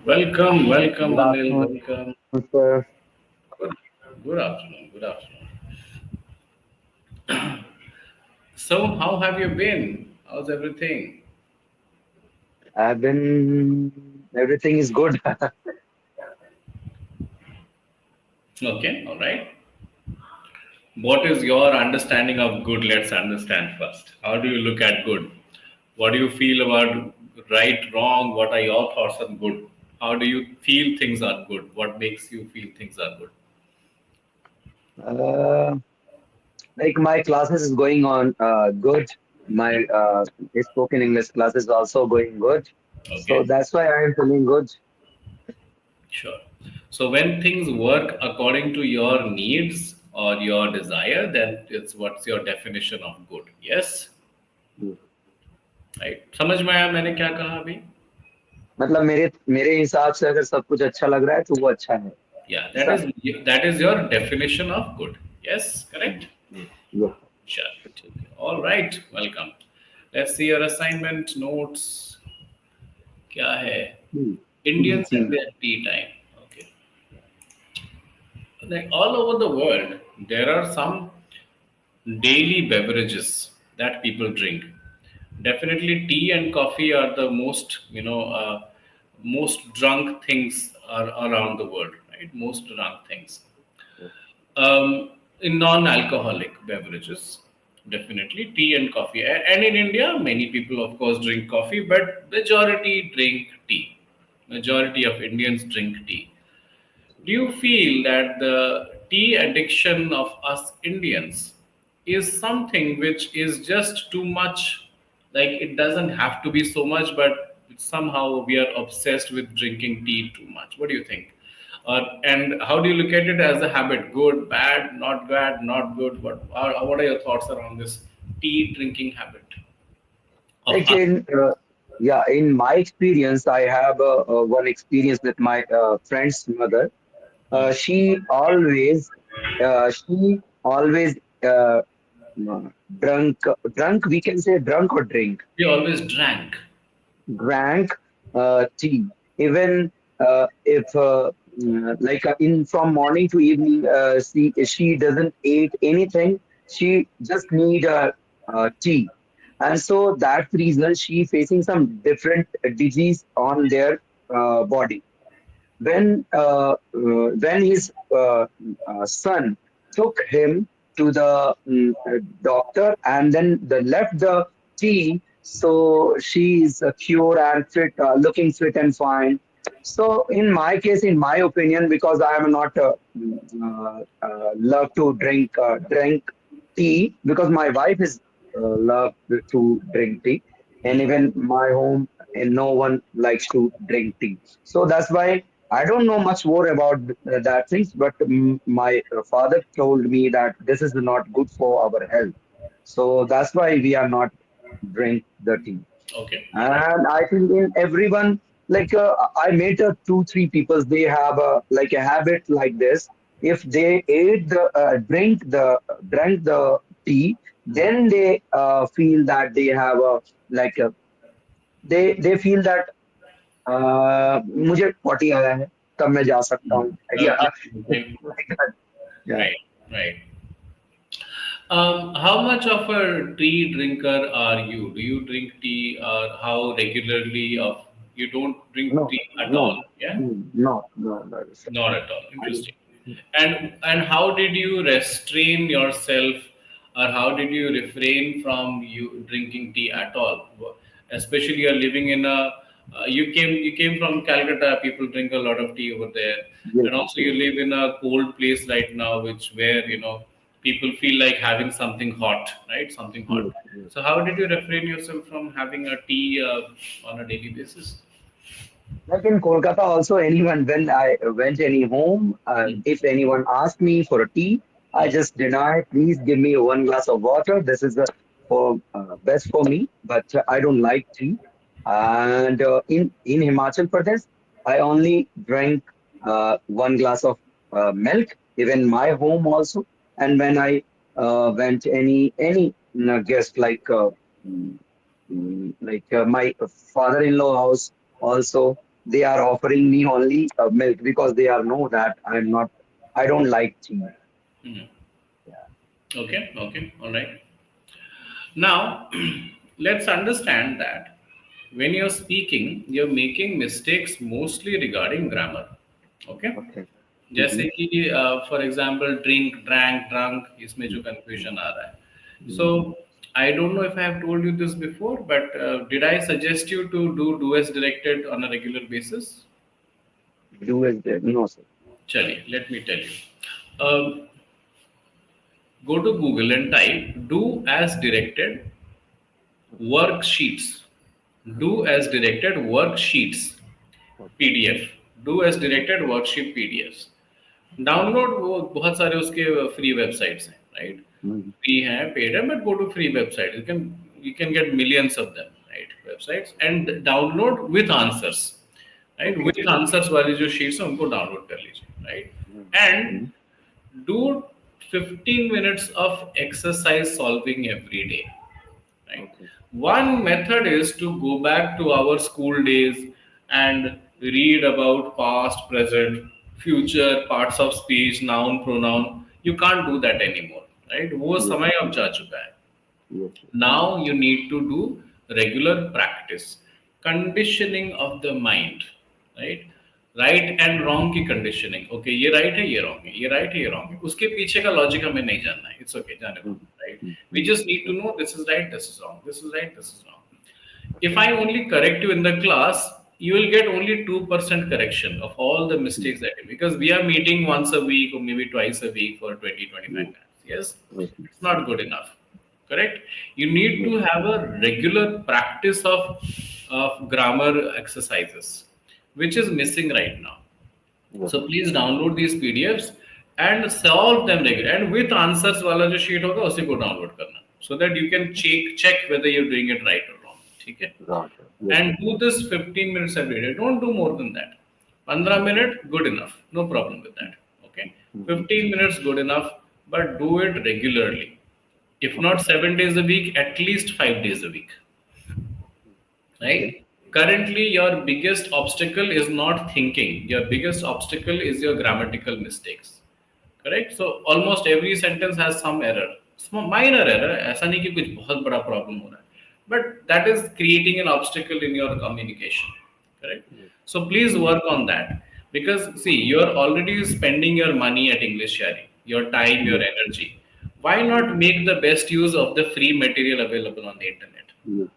Welcome, welcome, Good Anil. afternoon, Welcome. sir. Good, good afternoon. Good afternoon. So, how have you been? How's everything? Everything is good. Okay, all right. What is your understanding of good? Let's understand first. How do you look at good? What do you feel about right, wrong? What are your thoughts on good? How do you feel things are good? What makes you feel things are good? Uh, like my classes is going on good. My spoken English class is also going good. So Okay, that's why I am feeling good. sure. So, when things work according to your needs or your desire, then it's what's your definition of good? Yes, right समझ में आया मैंने क्या कहा अभी मतलब मेरे मेरे हिसाब से अगर सब कुछ अच्छा लग रहा है तो वो अच्छा है या ऐसा। that is your definition of good. Yes, correct. Yes. चलो ठीक है all right, welcome. Let's see your assignment notes. क्या है Indians and जी their tea time. Okay, like all over the world there are some daily beverages that people drink. Definitely, tea and coffee are the most, most drunk things are around the world, right? Most drunk things. In non-alcoholic beverages, definitely tea and coffee. And in India, many people, of course, drink coffee, but majority drink tea. Majority of Indians drink tea. Do you feel that the tea addiction of us Indians is something which is just too much? Like it doesn't have to be so much, but somehow we are obsessed with drinking tea too much. What do you think? And how do you look at it as a habit? Good, bad, not good? What are your thoughts around this tea drinking habit of Like us? in my experience, I have one experience with my friend's mother. Hmm. She always uh, drunk drunk we can say drunk or drink We always drank. drank tea even if like in from morning to evening she doesn't eat anything, she just need tea, and so that's the reason she facing some different disease on their body. When his son took him to the doctor and then they left the tea, so she is cured and fit, looking fit and fine. So in my case, in my opinion, because I am not love to drink tea, because my wife is love to drink tea, and even my home and no one likes to drink tea. So that's why I don't know much more about that things, but my father told me that this is not good for our health. So that's why we are not drink the tea. Okay, all right. And I think in everyone, like I met two, three people, they have a like a habit like this. If they ate the drank the tea, then they feel that they have a like a they feel that मुझे potty आया है तब मैं जा सकता हूँ या Okay, okay. या Right, right. How much of a tea drinker are you? Do you drink tea, or how regularly? Of you don't drink no tea at no all? Yeah, no sir. not at all. I, Interesting. And how did you restrain yourself, or how did you refrain from you drinking tea at all? Especially you're living in a you came from Calcutta. People drink a lot of tea over there, yes, and also you yes, live in a cold place right now, which where people feel like having something hot, right? Something hot. yes, yes. So how did you refrain yourself from having a tea on a daily basis? Like in Kolkata also, anyone when I went any home, Mm, if anyone asked me for a tea, I mm, just deny. Please give me one glass of water. This is the for best for me, but I don't like tea. And in Himachal Pradesh, I only drank one glass of milk. Even my home also, and when I went any guest mm, like my father-in-law house also. they are offering me only milk because they are know that I don't like tea. Mhm. Yeah. Okay, okay, all right. Now, let's understand that when you're speaking, you're making mistakes mostly regarding grammar. Okay? Okay. जैसे Mm-hmm. कि for example drink drank drunk इसमें जो confusion आ रहा है so Mm-hmm. I don't know if I have told you this before but did I suggest you to do as directed on a regular basis Do as there. No, sir. चलिए let me tell you go to Google and type do as directed worksheets. Do as directed worksheets Okay. PDF. Do as directed worksheet PDFs. Download वो बहुत सारे उसके free websites हैं right Mm-hmm. Free हैं paid है but go to free website you can get millions of them right websites and download with answers right Okay. With answers वाली जो sheets हैं उनको डाउनलोड कर लीजिए right Mm-hmm. And do 15 minutes of exercise solving every day, right? Okay. One method is to go back to our school days and read about past, present, future, parts of speech, noun, pronoun. You can't do that anymore, right? वो Yes. समय अब जा चुका है. Yes. Yes. Now you need to do regular practice, conditioning of the mind, right? Right and wrong की conditioning okay ये right है ये रॉन्ग है ये राइट है ये रॉन्ग है उसके पीछे का लॉजिक हमें नहीं जानना है इट्स ओके जाने दो right we Mm-hmm. Just need to know this is right this is wrong this is right this is wrong if I only correct you in the class, you will get only 2% correction of all the mistakes that you because we are meeting once a week or maybe twice a week for 20-25 Yes. minutes. Yes, Yes. it's not good enough. Correct? You need Yes. to have a regular practice of grammar exercises, which is missing right now. Yes. So please download these PDFs and solve them regularly. And with answers वाला जो sheet होगा उसी को download करना so that you can check whether you're doing it right or wrong. ठीक है? Got it. Yes. And do this 15 minutes every day. Don't do more than that. 15 minutes, good enough. No problem with that. Okay. Mm-hmm. 15 minutes, good enough. But do it regularly. If not Okay. 7 days a week, at least 5 days a week. Okay. Right? Currently, your biggest obstacle is not thinking. Your biggest obstacle is your grammatical mistakes. Correct? So almost every sentence has some error. Minor error. ऐसा नहीं कि कुछ बहुत बड़ा problem हो रहा है. But that is creating an obstacle in your communication. Correct? Yes. So please Mm-hmm. work on that. Because see, you're already spending your money at English Shari, your time, your Yes. energy. Why not make the best use of the free material available on the internet? Yes.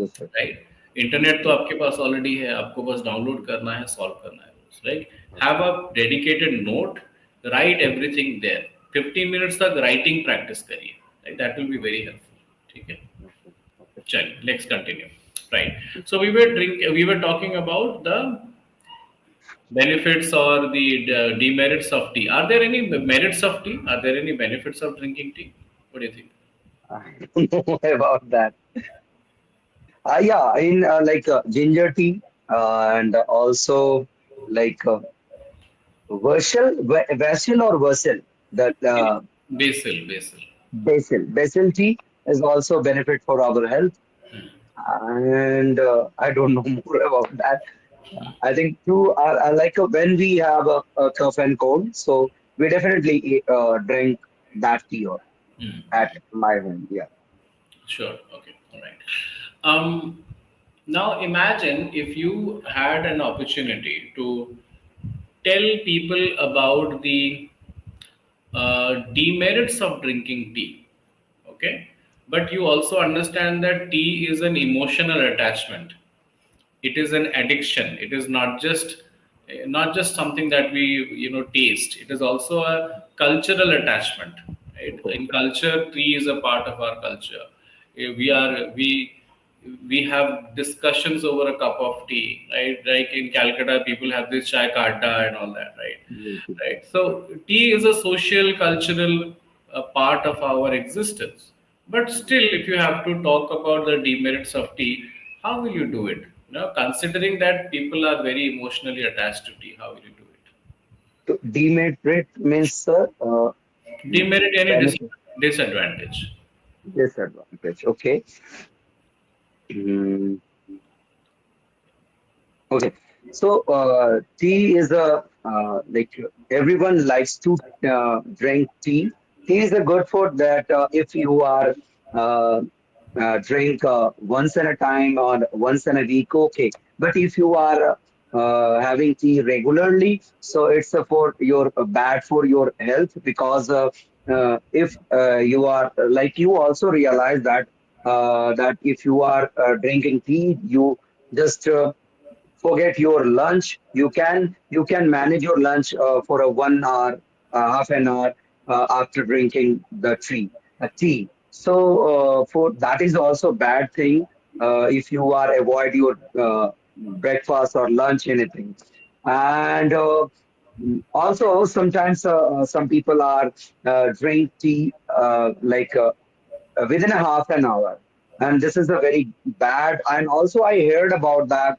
Yes, sir. Right internet तो Yes. आपके पास already है आपको बस download करना है solve करना है right have Okay. A dedicated note right everything there 15 minutes तक राइटिंग प्रैक्टिस करिए right that will be very helpful ठीक है Okay. Okay. चलिए let's continue right so we were talking about the benefits or the demerits of tea. Are there any merits of tea? Are there any benefits of drinking tea? What do you think? I don't know about that. Yeah, in like ginger tea and also like Vasil or Vasil, that Basil. basil tea is also benefit for our health, and I don't know more about that. I think too, like when we have a cough and cold, so we definitely drink that tea or Hmm. at my home. Yeah. Sure. Okay. All right. Um, Now imagine if you had an opportunity to tell people about the demerits of drinking tea. Okay. But you also understand that tea is an emotional attachment. It is an addiction. It is not just something that we taste. It is also a cultural attachment, right? In culture tea is a part of our culture. We have discussions over a cup of tea, right? Like in Calcutta people have this chai ka adda and all that, right? Yes, yes, Right, so tea is a social cultural part of our existence, but still if you have to talk about the demerits of tea, how will you do it? Considering that people are very emotionally attached to tea, how will you do it? so demerit means Demerit, any benefit, disadvantage. disadvantage. Okay. Mm, Okay, so tea is a like everyone likes to drink tea. Tea is a good food that if you are uh, drink once in a time or once in a week, okay. But if you are having tea regularly, so it's for your bad for your health because if you are like you also realize that that if you are drinking tea, you just forget your lunch. You can manage your lunch for a 1 hour, half an hour after drinking the tea. So for that is also bad thing if you are avoid your breakfast or lunch anything. And also sometimes some people are drink tea within a half an hour, and this is a very bad. And also I heard about that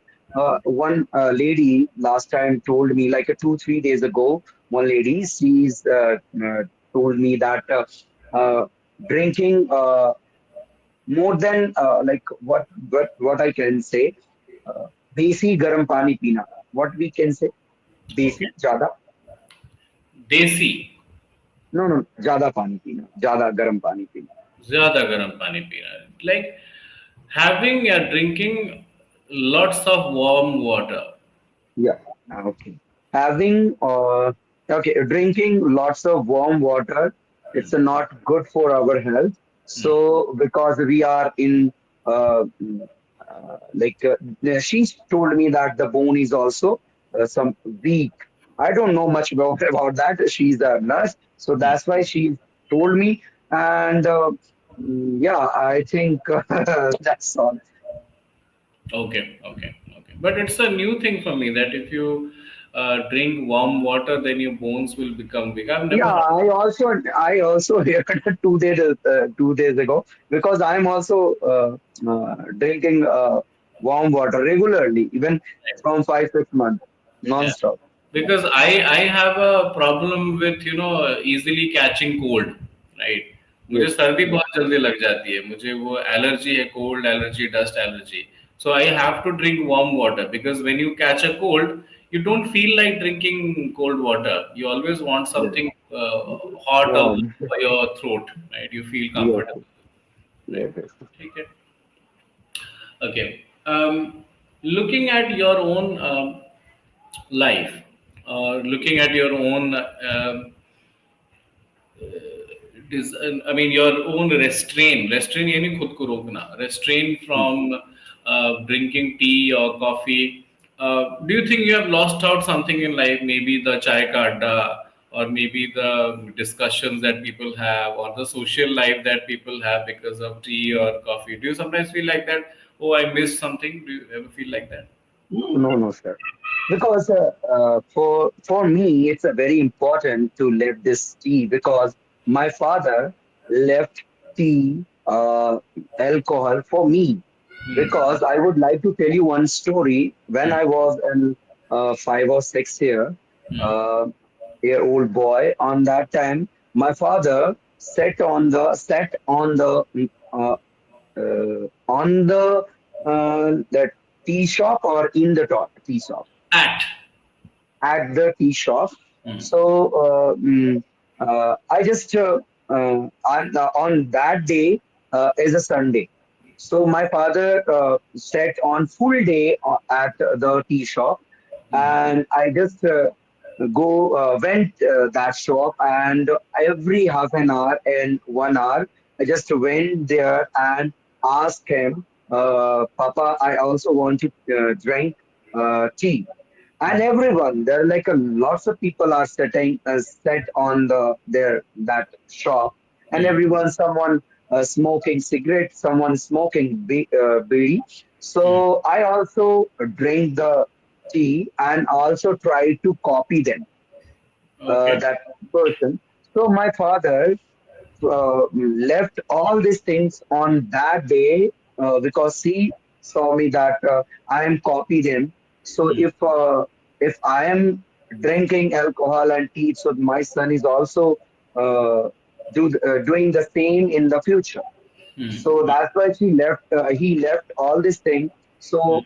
one lady last time told me, like 2 3 days ago, one lady she's told me that uh, drinking more than like what I can say, desi garam pani pina, what we can say, Okay. desi jada, Desi, no no, jada pani pina, jada garam pani pina. ज़्यादा गर्म पानी पीना. Like having or drinking lots of warm water. Yeah. Okay. Having okay, drinking lots of warm water, it's not good for our health. Hmm. So because we are in like she told me that the bone is also some weak. I don't know much about about that. She's a nurse, so Hmm. that's why she told me. And yeah, I think that's all. Okay, okay, okay. But it's a new thing for me that if you drink warm water, then your bones will become big. I've never Yeah, heard. I also heard it 2 days ago because I'm also drinking warm water regularly, even from 5 6 months, Yeah. non-stop. Yeah. Because I have a problem with easily catching cold, right? मुझे Yes. सर्दी Yes. बहुत जल्दी लग जाती है. मुझे वो allergy है, cold allergy, dust allergy. So I have to drink warm water because when you catch a cold, you don't feel like drinking cold water. You always want Yes. something hot Warm. for your throat, right? You feel Yes. comfortable, right? Yes. Yes. Okay. Okay. Looking at your own life, or looking at your own I mean your own restrain यानी खुद को रोकना, restrain Hmm. from drinking tea or coffee. Do you think you have lost out something in life? Maybe the chai ka adda, or maybe the discussions that people have, or the social life that people have because of tea or coffee. Do you sometimes feel like that? Oh, I missed something. Do you ever feel like that? No, no, no, sir. Because for me, it's a very important to live this tea because my father left tea, alcohol for me. Hmm. Because I would like to tell you one story. When I was in 5 or 6 uh, year old boy, on that time, my father uh, on the tea shop or in the tea shop, Act. at the tea shop. Hmm. So I just on that day is a Sunday. So my father sat on full day at the tea shop, and I just go went that shop, and every half an hour and 1 hour I just went there and asked him, Papa, I also want to drink tea. And everyone there are like lots of people are sitting set on their that shop, and Hmm. everyone, someone smoking cigarette, someone smoking bidi. So Hmm. I also drink the tea and also try to copy them, Okay. that person. So my father left all these things on that day because he saw me that I am copied him. So Hmm. if I am drinking alcohol and tea, so my son is also doing the same in the future. Hmm. So that's why he left all these things. So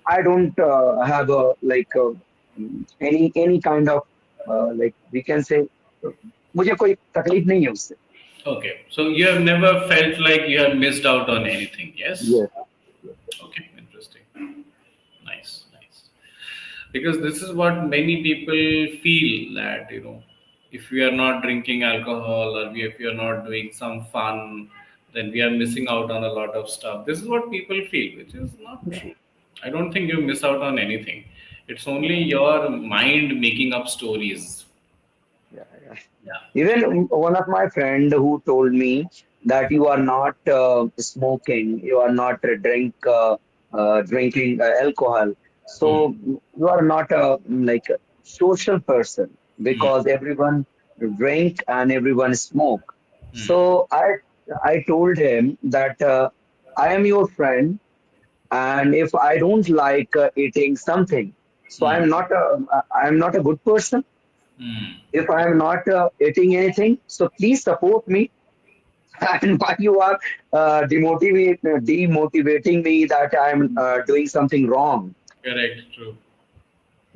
I don't have a like any kind of like we can say मुझे कोई तकलीफ नहीं है उससे. Okay. So you have never felt like you have missed out on anything, yes? Yes. Yes. Okay, interesting. Nice, nice. Because this is what many people feel that, if we are not drinking alcohol or if we are not doing some fun, then we are missing out on a lot of stuff. This is what people feel, which is not Yeah. true. I don't think you miss out on anything. It's only Yeah. your mind making up stories. Yeah. Yeah. Yeah. Even one of my friend who told me that you are not smoking, you are not drinking alcohol, so Hmm. you are not a like a social person Hmm. because everyone drink and everyone smoke. Hmm. So I told him that I am your friend, and if I don't like eating something, so Hmm. I'm not a good person. Hmm. If I am not eating anything, so please support me. And why you are demotivating me that I'm doing something wrong? Correct. True.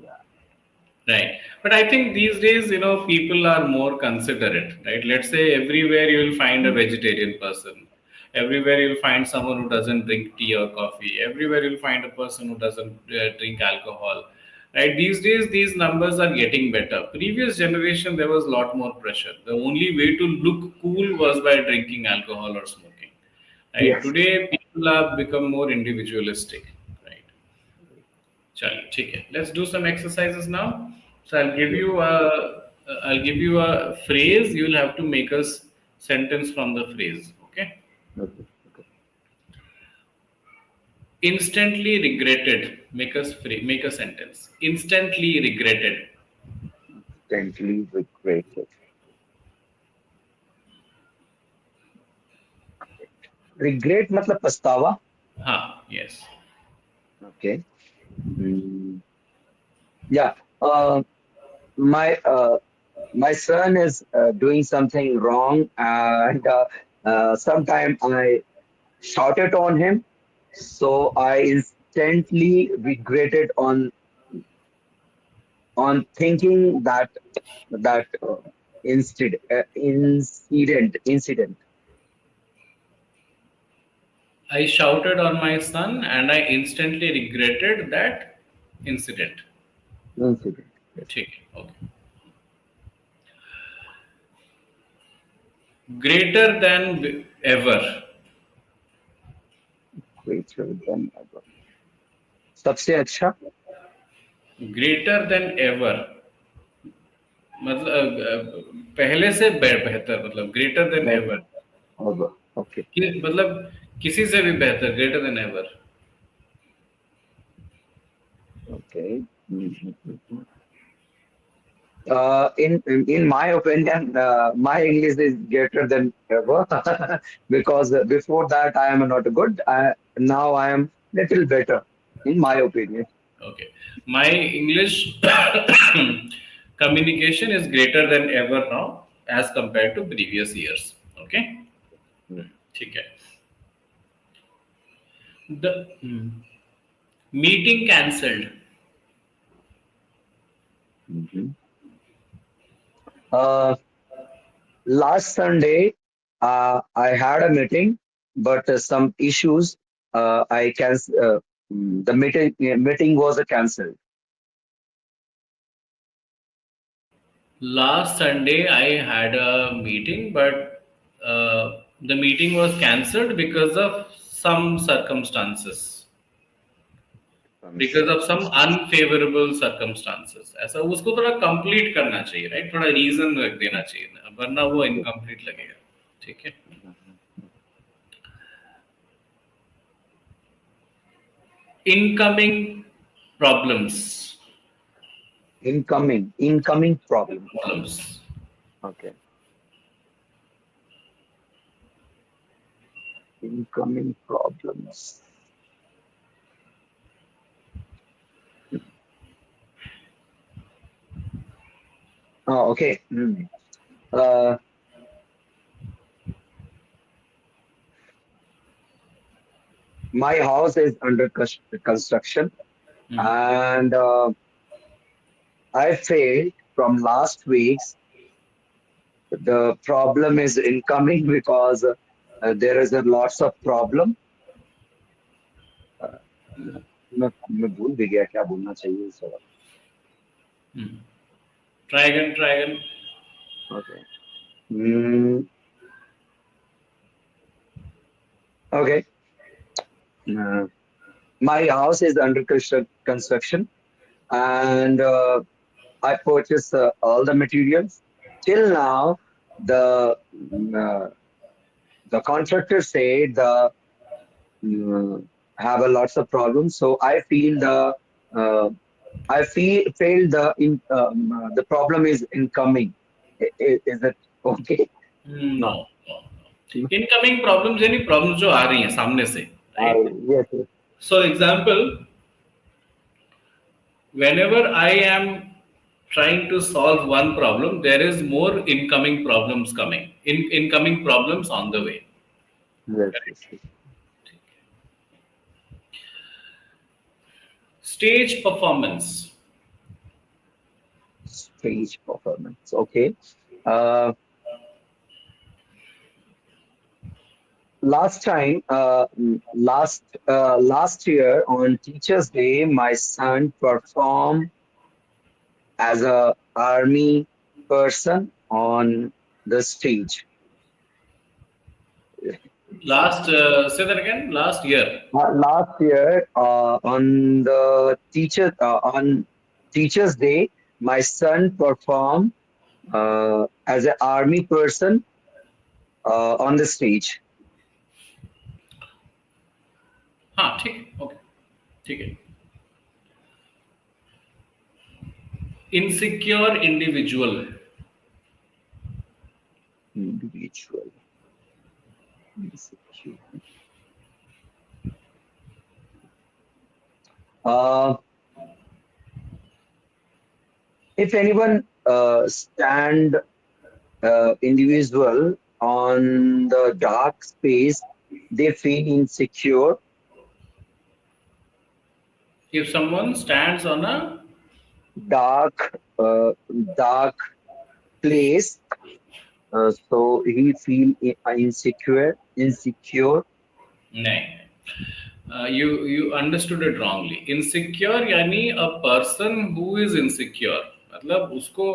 Yeah. Right. But I think these days, people are more considerate, right? Let's say everywhere you'll find a Mm. vegetarian person. Everywhere you'll find someone who doesn't drink tea or coffee. Everywhere you'll find a person who doesn't drink alcohol. Right? These days, these numbers are getting better. Previous generation, there was a lot more pressure. The only way to look cool was by drinking alcohol or smoking. Right? Yes. Today, people have become more individualistic. Right? चलिए ठीक है. Let's do some exercises now. So Yes. I'll give you a phrase. You'll have to make a sentence from the phrase. Okay. Okay. Okay. Instantly regretted. Make a sentence. Instantly regretted. Instantly regretted. Regret मतलब पछतावा. Ha. Yes. Okay. Mm, yeah. My son is doing something wrong, and sometimes I shouted on him, so I instantly regretted on thinking that incident. I shouted on my son and I instantly regretted that incident. Incident. Yes. ठीक है. Okay. Greater than ever. Greater than ever. सबसे अच्छा. Greater than ever. मतलब पहले से बेहतर, मतलब greater than Better. Ever. Ever. Okay. मतलब किसी से भी बेहतर, greater than ever. Okay. Mhm. In my opinion, my English is greater than ever because before that I am not good. Now I am little better, in my opinion. Okay, my English communication is greater than ever now as compared to previous years. Okay. ठीक है. The meeting cancelled. Mhm. Uh, Last Sunday, I had a meeting, but some issues. I can the meeting was cancelled. Last Sunday I had a meeting, but the meeting was cancelled because of some circumstances. Some Because of some circumstances. unfavorable circumstances. ऐसा उसको थोड़ा complete करना चाहिए, right? थोड़ा reason रख देना चाहिए ना, वरना वो Yes. इनकम्प्लीट लगेगा. ठीक है. Incoming problems. Incoming problem. Problems. Okay. Incoming problems. Oh, okay. Uh, my house is under construction. and I failed from last week's. The problem is incoming because there is a lots of problem. मैं भूल भी गया क्या बोलना चाहिए इस वक्त. Try again, try again. Okay. Mm, okay. Uh, my house is under construction, and I purchased all the materials. Till now, the contractor said the have a lots of problems. So I feel uh, the problem is incoming. Is it okay? No. No, no, no. Incoming problems, any problems जो आ रही हैं सामने से, right? Yes, yes. So example, whenever I am trying to solve one problem, there is more incoming problems coming. Incoming problems on the way. Yes, yes, Correct. yes. Stage performance. Stage performance. Okay. Uh, last year on Teachers' Day, my son performed as a army person on the stage. Last, say that again. Last year. Last year, on Teachers' Day, my son performed as an army person on the stage. हाँ ठीक है, okay, ठीक है. Insecure individual. Individual. Insecure. Uh, if anyone stand individual on the dark space, they feel insecure. If someone stands on a Dark, dark place, so he feel insecure. Insecure. नहीं, you understood it wrongly. Insecure यानी a person who is insecure. मतलब उसको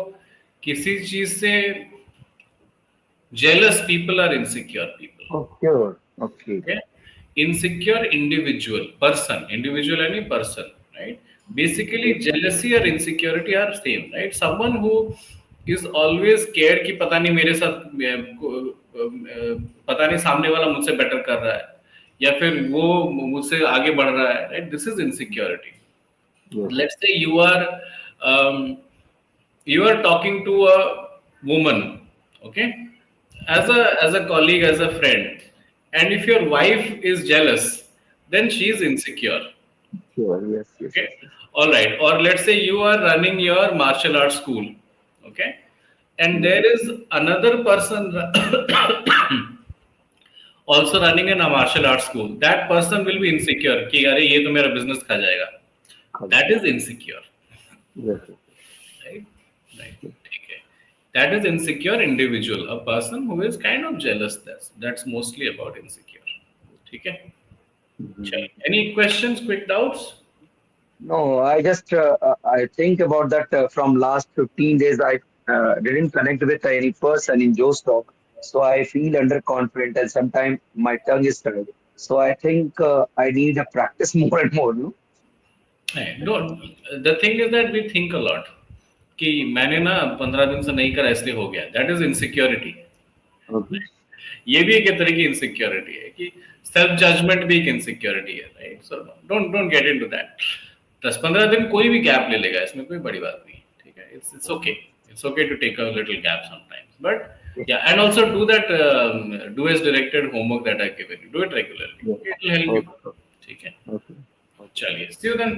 किसी चीज से jealous people are insecure people. Secure. Okay. Okay, insecure individual any person, right? Basically Yes. jealousy or insecurity are same, right? Someone who is always scared कि पता नहीं मेरे साथ पता नहीं सामने वाला मुझसे बेटर कर रहा है या फिर वो मुझसे आगे बढ़ रहा है, right? This is insecurity. Yes. Let's say um, you are talking to a woman, okay, as a colleague, as a friend, and if your wife is jealous, then she is insecure. Sure. Yes. Yes. Okay, Yes. Yes. all right. Or let's say you are running your martial arts school, okay, and Yes. there is another person also running in a martial arts school. That person will be insecure कि अरे ये तो मेरा business खा जाएगा. That is insecure. Yes. Yes. Right, right, ठीक है. That is insecure individual, a person who is kind of jealous. That's mostly about insecure. ठीक है. Mhm. चलिए. Any questions, quick doubts? No, I just I think about that from last 15 days. I didn't connect with any person in Joe's talk, so I feel underconfident and sometimes my tongue is tired. So I think I need to practice more and more. No? No, the thing is that we think a lot कि मैंने ना 15 दिन से नहीं करा इसलिए हो गया. That is insecurity. Okay. ये भी एक तरह की इनसिक्योरिटी है कि सेल्फ जजमेंट भी एक इनसिक्योरिटी है, right? So don't get into that. 10-15 दिन कोई भी गैप ले लेगा, इसमें कोई बड़ी बात नहीं, ठीक है. It's okay. It's okay to take a little gap sometimes, but yeah and also do that do as directed homework that I given you. Do it regularly, Yes. Okay, it will help you. Okay. ठीक है. Okay. Okay. चलिए, सी you then.